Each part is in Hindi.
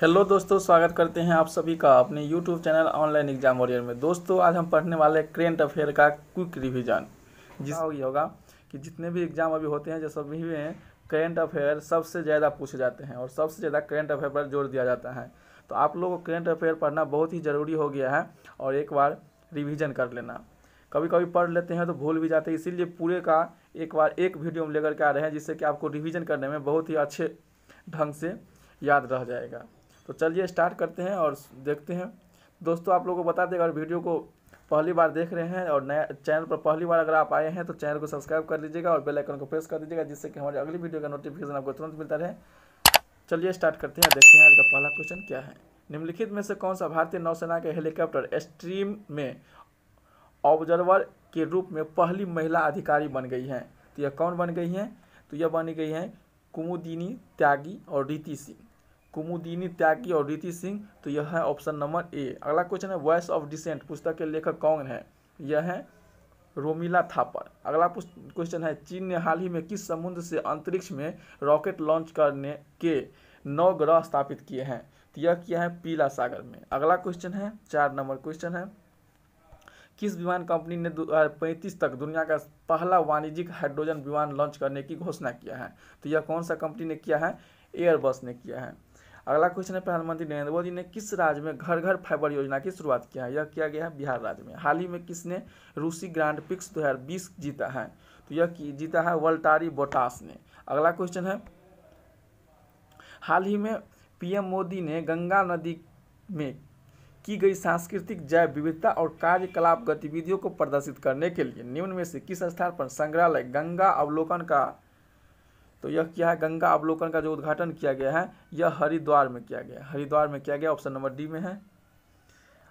हेलो दोस्तों, स्वागत करते हैं आप सभी का अपने YouTube channel online exam warrior में। दोस्तों, आज हम पढ़ने वाले करेंट अफेयर का क्विक रिवीजन। जिसका ये होगा कि जितने भी एग्जाम अभी होते हैं, जो सभी में करेंट अफेयर सबसे ज़्यादा पूछे जाते हैं और सबसे ज़्यादा करेंट अफेयर पर जोर दिया जाता है। तो आप लोगों को करेंट अफेयर पढ़ना बहुत ही ज़रूरी हो गया है और एक बार रिविज़न कर लेना। कभी कभी पढ़ लेते हैं तो भूल भी जाते हैं, इसीलिए पूरे का एक बार एक वीडियो में लेकर के आ रहे हैं, जिससे कि आपको रिविज़न करने में बहुत ही अच्छे ढंग से याद रह जाएगा। तो चलिए स्टार्ट करते हैं और देखते हैं। दोस्तों, आप लोगों को बता दें, अगर वीडियो को पहली बार देख रहे हैं और नया चैनल पर पहली बार अगर आप आए हैं तो चैनल को सब्सक्राइब कर लीजिएगा और बेल आइकन को प्रेस कर दीजिएगा, जिससे कि हमारी अगली वीडियो का नोटिफिकेशन आपको तुरंत मिलता रहे। चलिए स्टार्ट करते हैं, देखते हैं आज का पहला क्वेश्चन क्या है। निम्नलिखित में से कौन सा भारतीय नौसेना के हेलीकॉप्टर स्ट्रीम में ऑब्जर्वर के रूप में पहली महिला अधिकारी बन गई हैं? तो यह कौन बन गई हैं? तो यह बनी गई हैं कुमुदिनी त्यागी और रीति सिंह। कुमुदिनी त्यागी और रीति सिंह, तो यह है ऑप्शन नंबर ए। अगला क्वेश्चन है, वॉइस ऑफ डिसेंट पुस्तक के लेखक कौन है? यह है रोमिला थापर। अगला क्वेश्चन है, चीन ने हाल ही में किस समुद्र से अंतरिक्ष में रॉकेट लॉन्च करने के 9 ग्रह स्थापित किए हैं? तो यह किया है पीला सागर में। अगला क्वेश्चन है, 4 नंबर क्वेश्चन है, किस विमान कंपनी ने 2035 तक दुनिया का पहला वाणिज्यिक हाइड्रोजन विमान लॉन्च करने की घोषणा किया है? तो यह कौन सा कंपनी ने किया है? एयरबस ने किया है। अगला क्वेश्चन है, प्रधानमंत्री नरेंद्र मोदी ने किस राज्य में घर घर फाइबर योजना की शुरुआत किया है? यह किया गया है बिहार राज्य में। हाल ही में किसने रूसी ग्रांड प्रिक्स 2020 जीता है? तो यह जीता है वल्टारी बोटास ने। अगला क्वेश्चन है, हाल ही में पीएम मोदी ने गंगा नदी में की गई सांस्कृतिक जैव विविधता और कार्यकलाप गतिविधियों को प्रदर्शित करने के लिए निम्न में से किस स्थान पर संग्रहालय गंगा अवलोकन का, तो यह क्या है, गंगा अवलोकन का जो उद्घाटन किया गया है यह हरिद्वार में किया गया। हरिद्वार में किया गया, ऑप्शन नंबर डी में है।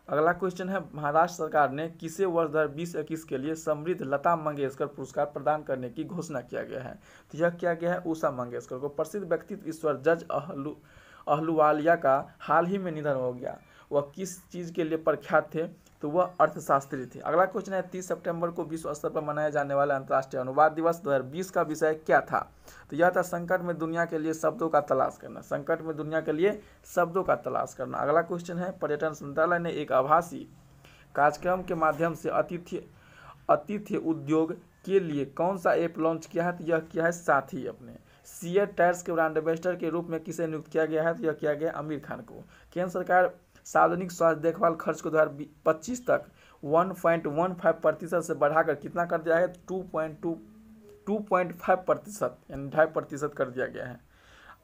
अगला क्वेश्चन है, महाराष्ट्र सरकार ने किसे वर्ष 2020-21 के लिए समृद्ध लता मंगेशकर पुरस्कार प्रदान करने की घोषणा किया गया है? तो यह किया गया है उषा मंगेशकर को। प्रसिद्ध व्यक्तित्व ईश्वर जज अहलुवालिया का हाल ही में निधन हो गया। वह किस चीज़ के लिए प्रख्यात थे? तो वह अर्थशास्त्री थे। अगला क्वेश्चन है, 30 सितंबर को विश्व स्तर पर मनाया जाने वाला अंतर्राष्ट्रीय अनुवाद दिवस 2020 का विषय क्या था? तो यह था संकट में दुनिया के लिए शब्दों का तलाश करना। संकट में दुनिया के लिए शब्दों का तलाश करना। अगला क्वेश्चन है, पर्यटन मंत्रालय ने एक आभासी कार्यक्रम के माध्यम से आतिथ्य उद्योग के लिए कौन सा ऐप लॉन्च किया है? तो यह किया है साथी अपने। सीएट टायर्स के ब्रांड एम्बेसडर के रूप में किसे नियुक्त किया गया है? तो यह किया गया आमिर खान को। केंद्र सरकार सार्वजनिक स्वास्थ्य देखभाल खर्च को 2025 तक 1.15% से बढ़ाकर कितना कर दिया है? 2.5%, यानी 2.5% कर दिया गया है।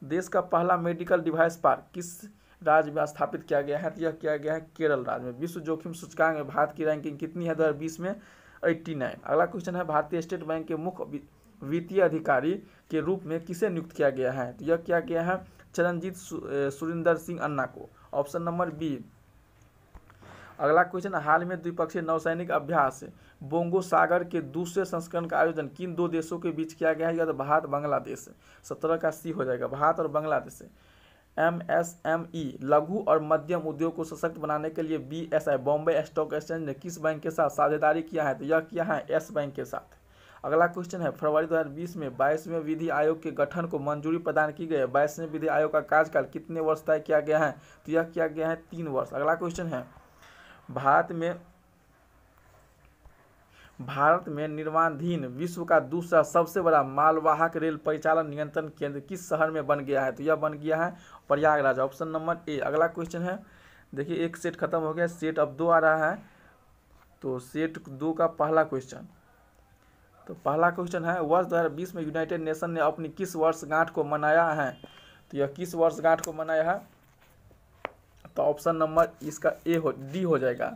देश का पहला मेडिकल डिवाइस पार्क किस राज्य में स्थापित किया गया है? तो यह किया गया है केरल राज्य में। विश्व जोखिम सूचकांक में भारत की रैंकिंग कितनी है 2020 में? 89। अगला क्वेश्चन है, भारतीय स्टेट बैंक के मुख्य वित्तीय अधिकारी के रूप में किसे नियुक्त किया गया है? तो यह किया गया है चरणजीत सुरिंदर सिंह अन्ना को। Option number B. अगला क्वेश्चन, हाल में द्विपक्षीय नौसैनिक अभ्यास बोंगो सागर के दूसरे संस्करण का आयोजन किन 2 देशों के बीच किया गया है? या तो भारत बांग्लादेश। 17 का सी हो जाएगा, भारत और बांग्लादेश। एमएसएमई लघु और मध्यम उद्योग को सशक्त बनाने के लिए बीएसआई बॉम्बे स्टॉक एक्सचेंज ने किस बैंक के साथ साझेदारी किया है? तो यह किया है एस बैंक के साथ। अगला क्वेश्चन है, फरवरी 2020 में 22वें विधि आयोग के गठन को मंजूरी प्रदान की गई। 22वें विधि आयोग का कार्यकाल कितने वर्ष तय किया गया है? तो यह किया गया है 3 वर्ष। अगला क्वेश्चन है, भारत में निर्माणाधीन विश्व का दूसरा सबसे बड़ा मालवाहक रेल परिचालन नियंत्रण केंद्र किस शहर में बन गया है? तो यह बन गया है प्रयागराज, ऑप्शन नंबर ए। अगला क्वेश्चन है, देखिए एक सेट खत्म हो गया, सेट अब 2 आ रहा है। तो सेट 2 का पहला क्वेश्चन, तो पहला क्वेश्चन है, वर्ष 2020 में यूनाइटेड नेशन ने अपनी किस वर्षगांठ को मनाया है? तो यह किस वर्षगांठ को मनाया है? तो ऑप्शन नंबर इसका डी हो जाएगा,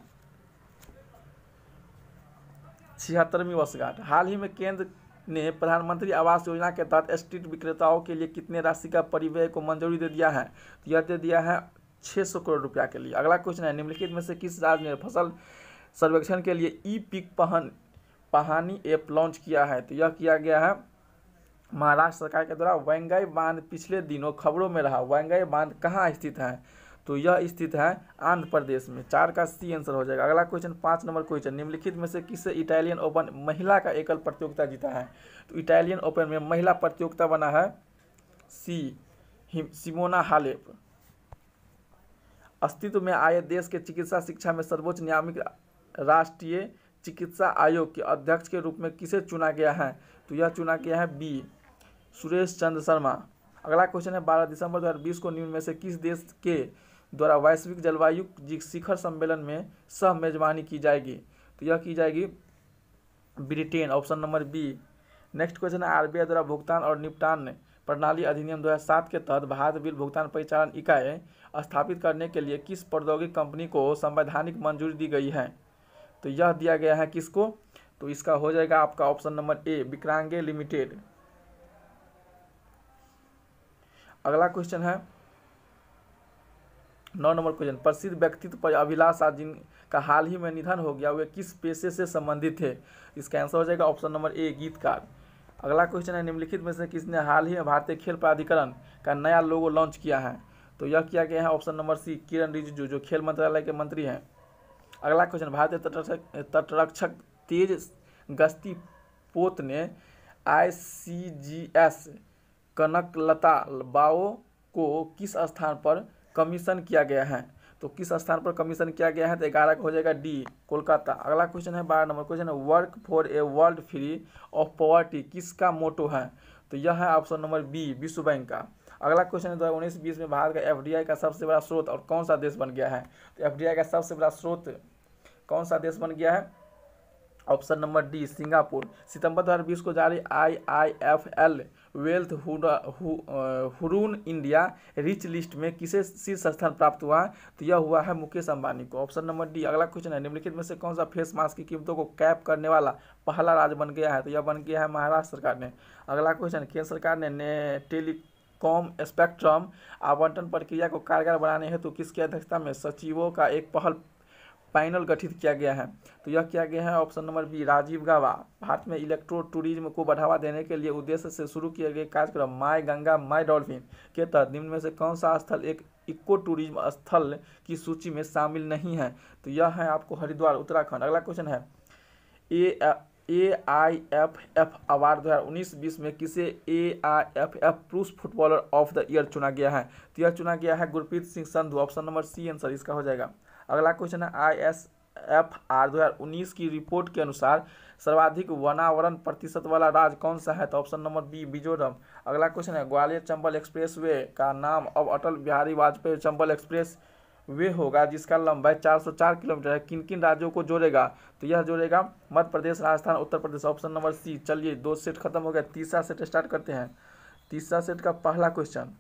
76वीं वर्षगांठ। हाल ही में केंद्र ने प्रधानमंत्री आवास योजना के तहत स्ट्रीट विक्रेताओं के लिए कितने राशि का परिव्यय को मंजूरी दे दिया है? तो यह दे दिया है 600 करोड़ रुपया के लिए। अगला क्वेश्चन है, निम्नलिखित में से किस राज्य ने फसल सर्वेक्षण के लिए ई पिक पहानी ऐप लॉन्च किया है? तो यह किया गया है महाराष्ट्र सरकार के द्वारा। वैंगई बांध पिछले दिनों खबरों में रहा। वैंगई बांध कहाँ स्थित है? तो यह स्थित है आंध्र प्रदेश में। 4 का सी आंसर हो जाएगा। अगला क्वेश्चन, 5 नंबर क्वेश्चन, निम्नलिखित में से किससे इटालियन ओपन महिला का एकल प्रतियोगिता जीता है? तो इटालियन ओपन में महिला प्रतियोगिता बना है सी सिमोना हालेप। अस्तित्व में आए देश के चिकित्सा शिक्षा में सर्वोच्च नियामक राष्ट्रीय चिकित्सा आयोग के अध्यक्ष के रूप में किसे चुना गया है? तो यह चुना गया है बी, सुरेश चंद्र शर्मा। अगला क्वेश्चन है 12 दिसंबर 2020 को निम्न में से किस देश के द्वारा वैश्विक जलवायु शिखर सम्मेलन में सह मेजबानी की जाएगी? तो यह की जाएगी Britain, option number B. Next question है आरबीआई द्वारा भुगतान और निपटान प्रणाली अधिनियम 2007 के तहत भारत बिल भुगतान परिचालन इकाई स्थापित करने के लिए किस प्रौद्योगिकी कंपनी को संवैधानिक मंजूरी दी गई है? तो यह दिया गया है किसको? तो इसका हो जाएगा आपका ऑप्शन नंबर ए, विक्रांगे लिमिटेड। अगला क्वेश्चन है 9 नंबर क्वेश्चन, प्रसिद्ध व्यक्तित्व पर अभिलाषा जिनका हाल ही में निधन हो गया वे किस पेशे से संबंधित थे? इसका आंसर हो जाएगा ऑप्शन नंबर ए, गीतकार। अगला क्वेश्चन है निम्नलिखित में से किसने हाल ही में भारतीय खेल प्राधिकरण का नया लोगो लॉन्च किया है? तो यह किया गया है ऑप्शन नंबर सी, किरण रिजिजू, जो खेल मंत्रालय के मंत्री हैं। अगला क्वेश्चन, भारतीय तटरक्षक तेज गश्ती पोत ने ICGS कनकलता बाओ को किस स्थान पर कमीशन किया गया है? तो किस स्थान पर कमीशन किया गया है? तो 11 का हो जाएगा डी, कोलकाता। अगला क्वेश्चन है 12 नंबर क्वेश्चन है, work for a world free of poverty किसका मोटो है? तो यह है ऑप्शन नंबर बी, विश्व बैंक का। अगला क्वेश्चन है 2019-20 में भारत का FDI का सबसे बड़ा स्रोत और कौन सा देश बन गया है? तो FDI का सबसे बड़ा स्रोत कौन सा देश बन गया है? Option number D, Singapore. सितंबर 2020 को जारी IIFL wealth Hurun India rich list में किसे शीर्ष स्थान प्राप्त हुआ? तो यह हुआ है मुकेश अंबानी को, ऑप्शन नंबर डी। अगला क्वेश्चन है निम्नलिखित में से कौन सा फेस मास्क की कीमतों को कैप करने वाला पहला राज्य बन गया है? तो यह बन गया है महाराष्ट्र सरकार ने। अगला क्वेश्चन, केंद्र सरकार ने टेलीकॉम स्पेक्ट्रम आवंटन प्रक्रिया को कारगर बनाने हेतु किसकी अध्यक्षता में सचिवों का एक पहल पैनल गठित किया गया है? तो यह किया गया है ऑप्शन नंबर बी, राजीव गाबा। भारत में इलेक्ट्रो टूरिज्म को बढ़ावा देने के लिए उद्देश्य से शुरू किए गए कार्यक्रम माई गंगा माई डॉल्फिन के तहत निम्न में से कौन सा स्थल एक इको टूरिज्म स्थल की सूची में शामिल नहीं है? तो यह है आपको हरिद्वार, उत्तराखंड। अगला क्वेश्चन है AIFF अवार्ड 2019-20 में किसे AIFF पुरुष फुटबॉलर ऑफ द ईयर चुना गया है? तो यह चुना गया है Gurpreet Singh Sandhu, option number C answer इसका हो जाएगा। अगला क्वेश्चन है ISFR 2019 की रिपोर्ट के अनुसार सर्वाधिक वनावरण प्रतिशत वाला राज्य कौन सा है? तो ऑप्शन नंबर बी, मिजोरम। अगला क्वेश्चन है ग्वालियर चंबल एक्सप्रेस वे का नाम अब अटल बिहारी वाजपेयी चंबल एक्सप्रेस वे होगा जिसका लंबाई 404 किलोमीटर है, किन किन राज्यों को जोड़ेगा? तो यह जोड़ेगा मध्य प्रदेश, राजस्थान, उत्तर प्रदेश, ऑप्शन नंबर सी। चलिए 2 सेट खत्म हो गया, तीसरा सेट स्टार्ट करते हैं। तीसरा सेट का पहला क्वेश्चन,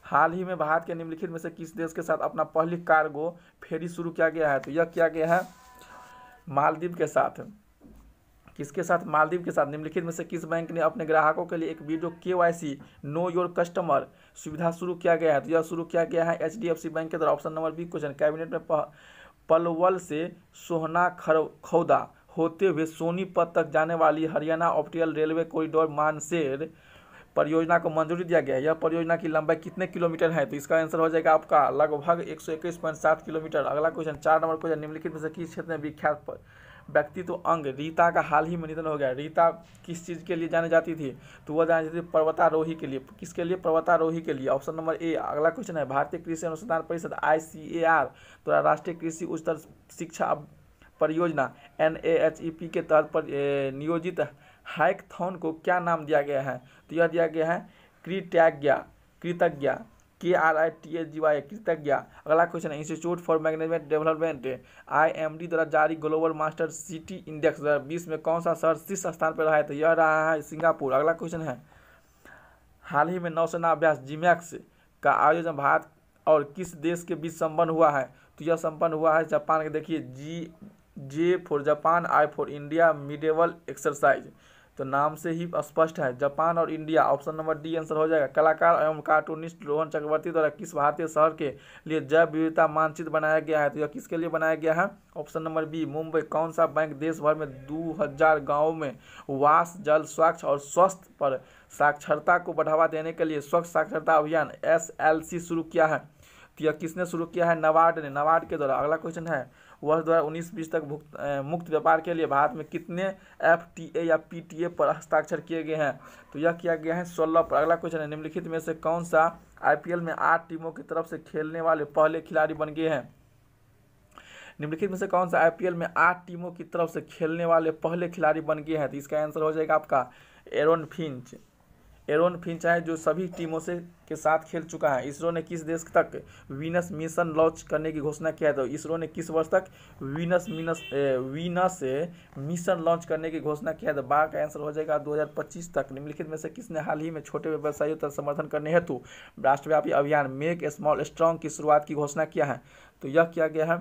हाल ही में भारत के निम्नलिखित में से किस देश के साथ अपना पहली कार्गो फेरी शुरू किया गया है? तो यह किया गया है मालदीव के साथ। किसके साथ? मालदीव के साथ। निम्नलिखित में से किस बैंक ने अपने ग्राहकों के लिए एक video KYC know your customer सुविधा शुरू किया गया है? तो यह शुरू किया गया है HDFC बैंक के द्वारा, option number B question. Cabinet में पलवल से सोहना खौदा होते हुए सोनीपत तक जाने वाली हरियाणा ऑप्टिकल रेलवे कॉरिडोर मानसेर परियोजना को मंजूरी दिया गया है। यह परियोजना की लंबाई कितने किलोमीटर है? तो इसका आंसर हो जाएगा आपका लगभग 121.7 किलोमीटर। अगला क्वेश्चन 4 नंबर क्वेश्चन, निम्नलिखित में से किस क्षेत्र में विख्यात व्यक्तित्व अंग रीता का हाल ही में निधन हो गया? रीता किस चीज़ के लिए जानी जाती थी? तो वह जानी जाती थी पर्वतारोही के लिए। किसके लिए? पर्वतारोही के लिए, ऑप्शन नंबर ए। अगला क्वेश्चन है भारतीय कृषि अनुसंधान परिषद ICAR द्वारा राष्ट्रीय कृषि उच्चतर शिक्षा परियोजना NAHEP के तहत पर नियोजित हैकथॉन को क्या नाम दिया गया है? तो यह दिया गया है कृतज्ञ, KRITHGY, कृतज्ञ। अगला क्वेश्चन है institute for management development IMD द्वारा जारी ग्लोबल मास्टर सिटी इंडेक्स 2020 में कौन सा शहर शीर्ष स्थान पर रहा है? तो यह रहा है सिंगापुर। अगला क्वेश्चन है हाल ही में नौसेना अभ्यास GMAX का आयोजन भारत और किस देश के बीच संपन्न हुआ है? तो यह संपन्न हुआ है जापान के। देखिए J for Japan, I for India, medieval exercise, तो नाम से ही स्पष्ट है जापान और India, option number D answer हो जाएगा। कलाकार एवं कार्टूनिस्ट रोहन चक्रवर्ती द्वारा किस भारतीय शहर के लिए जैव विविधता मानचित्र बनाया गया है? तो यह किसके लिए बनाया गया है? Option number B, Mumbai. कौन सा बैंक देश भर में 2000 गाँवों में वास जल स्वच्छ और स्वस्थ पर साक्षरता को बढ़ावा देने के लिए स्वच्छ साक्षरता अभियान SLC शुरू किया है? तो यह किसने शुरू किया है? नाबार्ड ने, नाबार्ड के द्वारा। अगला क्वेश्चन है वर्ष 2019-20 तक मुक्त व्यापार के लिए भारत में कितने FTA या PTA पर हस्ताक्षर किए गए हैं? तो यह किया गया है 16 पर। अगला क्वेश्चन है, निम्नलिखित में से कौन सा IPL में 8 टीमों की तरफ से खेलने वाले पहले खिलाड़ी बन गए हैं? निम्नलिखित में से कौन सा IPL में 8 टीमों की तरफ से खेलने वाले पहले खिलाड़ी बन गए हैं? तो इसका आंसर हो जाएगा आपका एरोन फिंच। एरोन फिंच है जो सभी टीमों से के साथ खेल चुका है। इसरो ने किस देश तक वीनस मिशन लॉन्च करने की घोषणा किया है? तो इसरो ने किस वर्ष तक वीनस मिशन लॉन्च करने की घोषणा किया है? तो बार का आंसर हो जाएगा 2025 तक। निम्नलिखित में से किसने हाल ही में छोटे व्यवसायियों तक समर्थन करने हेतु राष्ट्रव्यापी अभियान मेक स्मॉल स्ट्रॉन्ग की शुरुआत की घोषणा किया है? तो यह किया गया है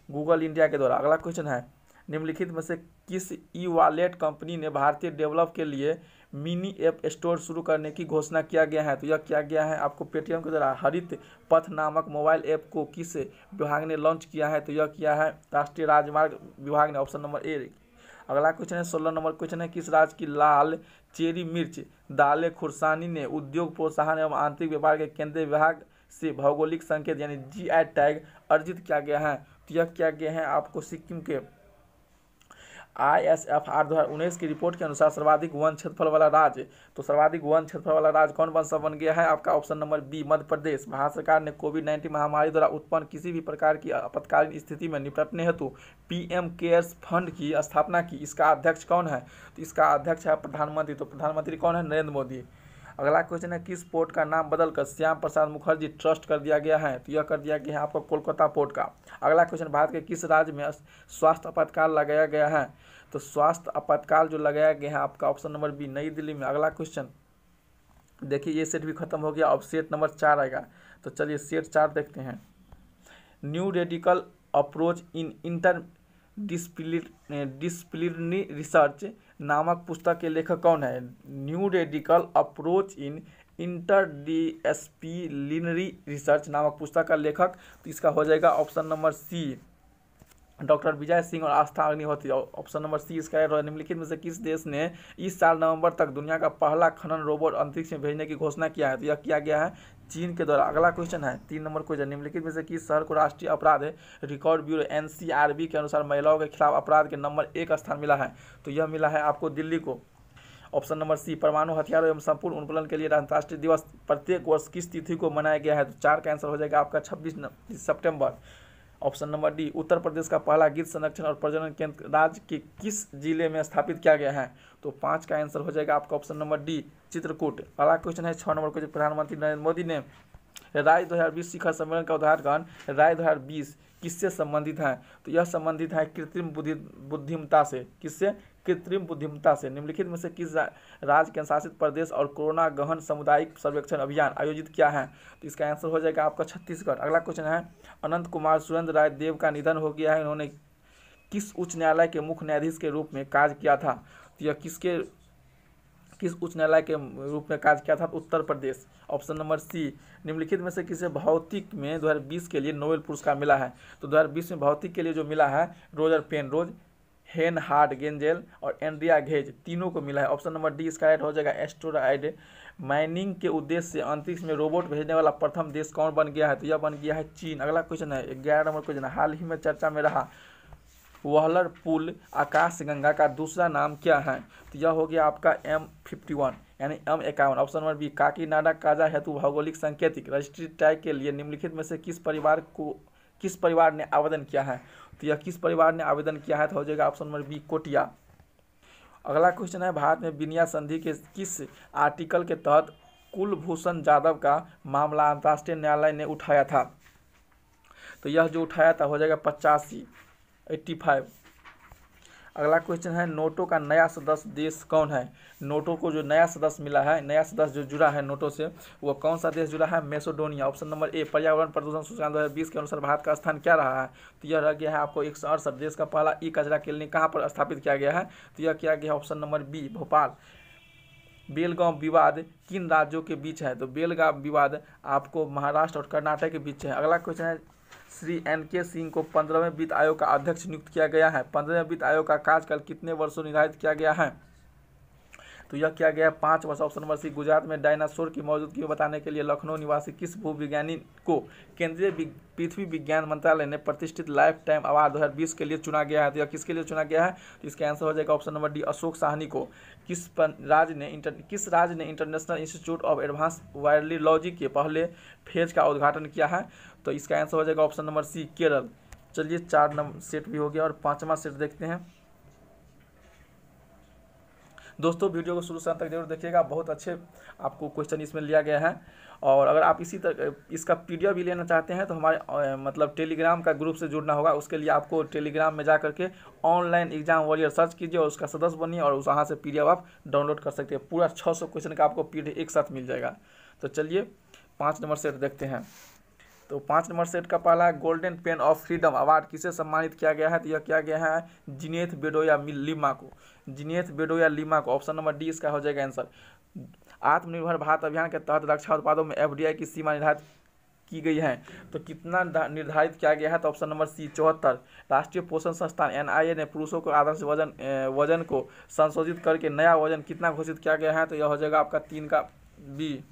गूगल इंडिया के द्वारा। अगला क्वेश्चन है, निम्नलिखित में से किस ई वॉलेट कंपनी ने भारतीय डेवलप के लिए मिनी ऐप स्टोर शुरू करने की घोषणा किया गया है? तो यह किया गया है आपको पेटीएम के द्वारा। हरित पथ नामक मोबाइल ऐप को किस विभाग ने लॉन्च किया है? तो यह किया है राष्ट्रीय राजमार्ग विभाग ने, ऑप्शन नंबर ए। अगला क्वेश्चन है 16 नंबर क्वेश्चन है, किस राज्य की लाल चेरी मिर्च दालें खुर्सानी ने उद्योग प्रोत्साहन एवं आंतरिक व्यापार के केंद्रीय विभाग से भौगोलिक संकेत यानी GI टैग अर्जित किया गया है? तो यह किया गया है आपको सिक्किम के। ISFR 2019 की रिपोर्ट के अनुसार सर्वाधिक वन क्षेत्रफल वाला राज्य, तो सर्वाधिक वन क्षेत्रफल वाला राज्य कौन बन गया है? आपका option number B Madhya Pradesh. Bharat सरकार ने कोविड-19 महामारी द्वारा उत्पन्न किसी भी प्रकार की आपातकालीन स्थिति में निपटने हेतु PM केयर्स फंड की स्थापना की। इसका अध्यक्ष कौन है? तो इसका अध्यक्ष है प्रधानमंत्री। तो प्रधानमंत्री कौन है? नरेंद्र मोदी। अगला क्वेश्चन है, किस पोर्ट का नाम बदलकर श्याम प्रसाद मुखर्जी ट्रस्ट कर दिया गया है? तो यह कर दिया गया है आपको कोलकाता पोर्ट का। अगला क्वेश्चन, भारत के किस राज्य में स्वास्थ्य आपातकाल लगाया गया है? तो स्वास्थ्य आपातकाल जो लगाया गया है आपका ऑप्शन नंबर बी नई दिल्ली में। अगला क्वेश्चन देखिए, ये सेट भी खत्म हो गया, अब सेट नंबर 4 आएगा। तो चलिए सेट 4 देखते हैं। New radical approach in inter disciplinary research नामक पुस्तक के लेखक कौन है? New radical approach in interdisciplinary research नामक पुस्तक का लेखक, तो इसका हो जाएगा ऑप्शन नंबर सी डॉक्टर विजय सिंह और आस्था अग्निहोत्री। ऑप्शन नंबर सी इसका है। निम्नलिखित में से किस देश ने इस साल नवंबर तक दुनिया का पहला खनन रोबोट अंतरिक्ष में भेजने की घोषणा किया है? तो यह किया गया है चीन के द्वारा। अगला क्वेश्चन है 3 नंबर क्वेश्चन, निम्नलिखित में से किस शहर को राष्ट्रीय अपराध रिकॉर्ड ब्यूरो NCRB के अनुसार महिलाओं के खिलाफ अपराध के नंबर 1 स्थान मिला है? तो यह मिला है आपको दिल्ली को। ऑप्शन नंबर सी परमाणु हथियारों एवं संपूर्ण उन्मूलन के लिए अंतर्राष्ट्रीय दिवस प्रत्येक वर्ष किस तिथि को मनाया गया है? तो 4 का आंसर हो जाएगा आपका 26 सितंबर। Option number D Uttar Pradesh का पहला गिद्ध संरक्षण और प्रजनन केंद्र राज्य के किस जिले में स्थापित किया गया है? तो 5 का आंसर हो जाएगा आपका ऑप्शन नंबर डी चित्रकूट। अगला क्वेश्चन है 6 नंबर क्वेश्चन, प्रधानमंत्री नरेंद्र मोदी ने राय 2020 शिखर सम्मेलन का उद्घाटन राय 2020 किससे संबंधित है? तो यह संबंधित है कृत्रिम बुद्धिमत्ता से। किससे? कृत्रिम बुद्धिमत्ता से। निम्नलिखित में से किस राज्य केंद्र शासित प्रदेश और कोरोना गहन सामुदायिक सर्वेक्षण अभियान आयोजित किया है? तो इसका आंसर हो जाएगा आपका छत्तीसगढ़। अगला क्वेश्चन है, अनंत कुमार सुरेंद्र राय देव का निधन हो गया है, इन्होंने किस उच्च न्यायालय के मुख्य न्यायाधीश के रूप में कार्य किया था? तो यह किस उच्च न्यायालय के रूप में कार्य किया था? Uttar Pradesh. Option number C. निम्नलिखित में से किसे भौतिक में 2020 के लिए नोबेल पुरस्कार मिला है? तो 2020 में भौतिक के लिए जो मिला है रोजर पेनरोज, हेनहार्ड गेंजेल और एंड्रिया घेज, तीनों को मिला है। ऑप्शन नंबर डी इसका राइट हो जाएगा एस्टेरॉयड माइनिंग के उद्देश्य से अंतरिक्ष में रोबोट भेजने वाला प्रथम देश कौन बन गया है? तो यह बन गया है चीन। अगला क्वेश्चन है 11 नंबर क्वेश्चन, हाल ही में चर्चा में रहा व्हर्लर पुल आकाशगंगा का दूसरा नाम क्या है? तो यह हो गया आपका M51 यानी M51। Option number B Kakinada Kaja हेतु भौगोलिक संकेतिक रजिस्ट्री टैग के लिए निम्नलिखित में से किस परिवार ने आवेदन किया है? तो यह किस परिवार ने आवेदन किया है? तो हो जाएगा ऑप्शन नंबर बी कोटिया। अगला क्वेश्चन है, भारत में विनिया संधि के किस आर्टिकल के तहत कुलभूषण जाधव का मामला अंतर्राष्ट्रीय न्यायालय ने उठाया था? तो यह जो उठाया था हो जाएगा 85। अगला क्वेश्चन है, नोटो का नया सदस्य देश कौन है? नोटो को जो नया सदस्य मिला है, नया सदस्य जो जुड़ा है नोटो से, वो कौन सा देश जुड़ा है? मैसेडोनिया। Option number A. पर्यावरण प्रदूषण सूचकांक 2020 के अनुसार भारत का स्थान क्या रहा है? तो यह रह गया है आपको 168। देश का पहला ई कचरा क्लिनिक कहाँ पर स्थापित किया गया है? तो यह किया गया है option number B Bhopal. Belgaum विवाद किन राज्यों के बीच है? तो बेलगांव विवाद आपको महाराष्ट्र और कर्नाटक के बीच है। अगला क्वेश्चन है, श्री NK सिंह को 15वें वित्त आयोग का अध्यक्ष नियुक्त किया गया है। 15वें वित्त आयोग का कार्यकाल कितने वर्षों निर्धारित किया गया है? तो यह किया गया है 5 वर्ष। ऑप्शन नंबर सी, गुजरात में डायनासोर की मौजूदगी को बताने के लिए लखनऊ निवासी किस भूविज्ञानी को केंद्रीय पृथ्वी विज्ञान मंत्रालय ने प्रतिष्ठित लाइफ टाइम अवार्ड 2020 के लिए चुना गया है? तो यह किसके लिए चुना गया है? तो इसका आंसर हो जाएगा option number D, Ashok Sahni को। किस राज्य ने international institute of advance virology के पहले फेज का उद्घाटन किया है? तो इसका आंसर हो जाएगा ऑप्शन नंबर सी, केरल। चलिए 4 नंबर सेट भी हो गया और 5वां सेट देखते हैं। दोस्तों वीडियो को शुरू से अंत तक जरूर देखिएगा, बहुत अच्छे आपको क्वेश्चन इसमें लिया गया है। और अगर आप इसी तरह इसका पीडीएफ भी लेना चाहते हैं तो हमारे मतलब टेलीग्राम का ग्रुप से जुड़ना होगा। उसके लिए आपको टेलीग्राम में जा करके ऑनलाइन एग्जाम वॉरियर सर्च कीजिए और उसका सदस्य बनिए और वहाँ से पीडीएफ आप डाउनलोड कर सकते हैं। पूरा 600 क्वेश्चन का आपको पीडीएफ एक साथ मिल जाएगा। तो चलिए 5 नंबर सेट देखते हैं। तो 5 नंबर सेट का पहला golden pain of freedom award किसे सम्मानित किया गया है? तो यह किया गया है जिनेथ बेडोया लिमा को। जिनेथ बेडोया लिमा को। ऑप्शन नंबर डी इसका हो जाएगा आंसर। आत्मनिर्भर भारत अभियान के तहत रक्षा उत्पादों में एफडीआई की सीमा निर्धारित की गई है, तो कितना निर्धारित किया गया है? तो ऑप्शन नंबर सी 74। राष्ट्रीय पोषण संस्थान एनआईए ने पुरुषों को आदर्श वजन को संशोधित करके नया वजन कितना घोषित किया गया है? तो यह हो जाएगा आपका 3 का बी,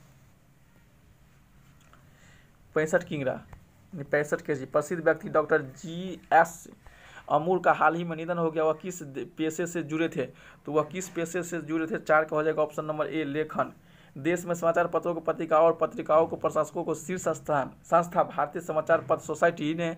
65 किग्रा 65 kg। प्रसिद्ध व्यक्ति डॉक्टर GS अमूर का हाल ही में निधन हो गया, वह किस पेशे से जुड़े थे? तो वह किस पेशे से जुड़े थे? 4 का हो जाएगा ऑप्शन नंबर ए, लेखन। देश में समाचार पत्रों को पत्रिकाओं और पत्रिकाओं को प्रशासकों को शीर्ष संस्था भारतीय समाचार पत्र सोसाइटी ने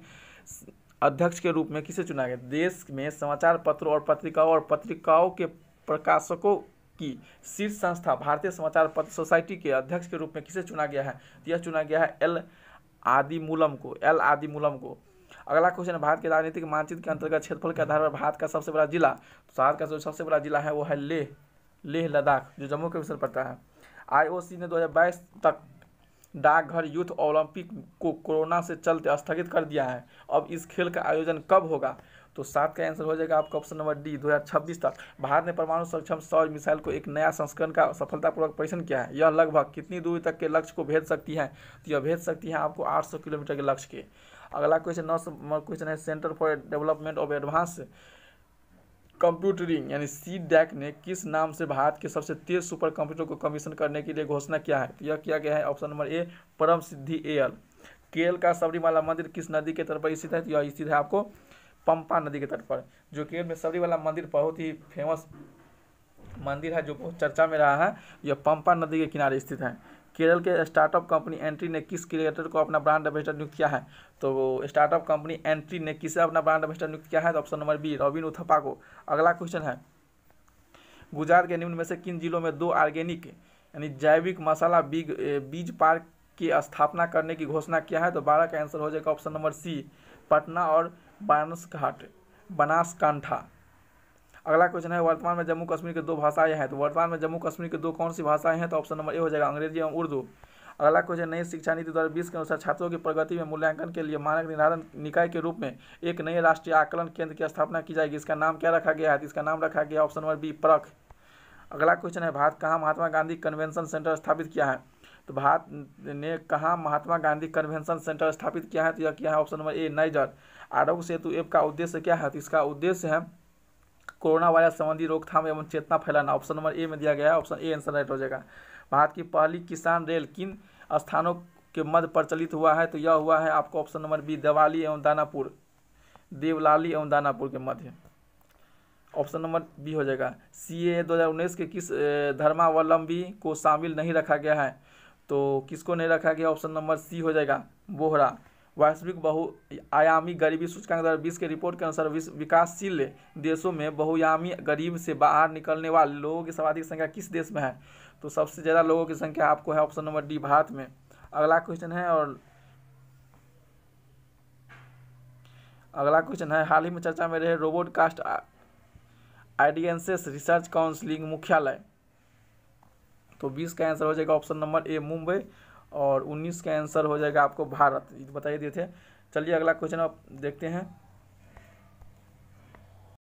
अध्यक्ष के रूप में किसे चुना गया? देश में समाचार पत्रों और पत्रिकाओं के प्रकाशकों की शीर्ष संस्था भारतीय समाचार पत्र सोसाइटी के अध्यक्ष के रूप में किसे चुना गया है? तो यह चुना गया है एल आदिमूलम को। अगला क्वेश्चन है, भारत के राजनीतिक मानचित्र के अंतर्गत क्षेत्रफल के आधार पर भारत का सबसे बड़ा जिला। तो भारत का जो सबसे बड़ा जिला है वो है लेह लद्दाख, जो जम्मू के विषय पड़ता है। आईओसी ने 2022 तक डाकघर यूथ ओलंपिक को कोरोना से चलते स्थगित कर दिया है। अब इस खेल का आयोजन कब होगा? तो 7 का आंसर हो जाएगा आपका ऑप्शन नंबर डी, 2026 तक। भारत ने परमाणु सक्षम सौर मिसाइल को एक नया संस्करण का सफलतापूर्वक परीक्षण किया है। यह लगभग कितनी दूरी तक के लक्ष्य को भेज सकती है? तो यह भेज सकती है आपको 800 किलोमीटर के लक्ष्य के। अगला क्वेश्चन 9 नंबर क्वेश्चन है, centre for development of advance कंप्यूटरिंग यानी CDAC ने किस नाम से भारत के सबसे तेज सुपर कंप्यूटर को कमीशन करने के लिए घोषणा किया है? तो यह किया गया है ऑप्शन नंबर ए, परम सिद्धि AL। केरल का सबरीमाला मंदिर किस नदी के तट पर स्थित है? तो यह स्थित है आपको पंपा नदी के तट पर। जो केरल में सबरीमाला मंदिर बहुत ही फेमस मंदिर है, जो बहुत चर्चा में रहा है, यह पंपा नदी के किनारे स्थित है। केरल के स्टार्टअप कंपनी एंट्री ने किस क्रिएटर को अपना ब्रांड एम्बेसडर नियुक्त किया है? तो स्टार्टअप कंपनी एंट्री ने किसे अपना ब्रांड एम्बेसडर नियुक्त किया है? तो option number B, Robin Uthappa को। अगला क्वेश्चन है, गुजरात के निम्न में से किन जिलों में 2 ऑर्गेनिक यानी जैविक मसाला बीज पार्क की स्थापना करने की घोषणा किया है? तो 12 का आंसर हो जाएगा ऑप्शन नंबर सी, पटना और बनासकांठा। अगला क्वेश्चन है, वर्तमान में जम्मू कश्मीर के 2 भाषाएं हैं। तो वर्तमान में जम्मू कश्मीर के 2 कौन सी भाषाएं हैं? तो ऑप्शन नंबर ए हो जाएगा अंग्रेजी एवं उर्दू। अगला क्वेश्चन, नई शिक्षा नीति 2020 के अनुसार छात्रों की प्रगति में मूल्यांकन के लिए मानक निर्धारण निकाय के रूप में एक नए राष्ट्रीय आकलन केंद्र की स्थापना की जाएगी। इसका नाम क्या रखा गया है? इसका नाम रखा गया ऑप्शन नंबर बी, परख। अगला क्वेश्चन है, भारत कहाँ महात्मा गांधी कन्वेंशन सेंटर स्थापित किया है? तो भारत ने कहाँ महात्मा गांधी कन्वेंशन सेंटर स्थापित किया है? तो यह किया है ऑप्शन नंबर ए, नाइजर। आरोग्य सेतु ऐप का उद्देश्य क्या है? तो इसका उद्देश्य है कोरोना वायरस संबंधी रोकथाम एवं चेतना फैलाना। ऑप्शन नंबर ए में दिया गया है, ऑप्शन ए आंसर राइट हो जाएगा। भारत की पहली किसान रेल किन स्थानों के मध्य प्रचलित हुआ है? तो यह हुआ है आपको ऑप्शन नंबर बी, देवलाली एवं दानापुर के मध्य। ऑप्शन नंबर बी हो जाएगा। CAA 2019 के किस धर्मावलंबी को शामिल नहीं रखा गया है? तो किसको नहीं रखा गया? ऑप्शन नंबर सी हो जाएगा, बोहरा। वैश्विक बहुआयामी गरीबी सूचकांक 2020 के रिपोर्ट के अनुसार विकासशील देशों में बहुआयामी गरीब से बाहर निकलने वाले लोगों की सर्वाधिक संख्या किस देश में है? तो सबसे ज़्यादा लोगों की संख्या आपको है ऑप्शन नंबर डी, भारत में। अगला क्वेश्चन है, और अगला क्वेश्चन है, हाल ही में चर्चा में रहे रोबोट कास्ट आइडियंसेस रिसर्च काउंसिलिंग मुख्यालय। तो 20 का आंसर हो जाएगा ऑप्शन नंबर ए, मुंबई। और 19 का आंसर हो जाएगा आपको भारत। बताइए दिए थे। चलिए अगला क्वेश्चन आप देखते हैं।